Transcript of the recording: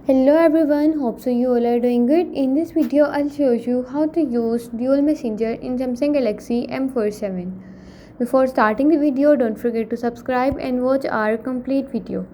Hello everyone, hope so you all are doing good. In this video I'll show you how to use dual messenger in Samsung Galaxy M47. Before starting the video, don't forget to subscribe and watch our complete video.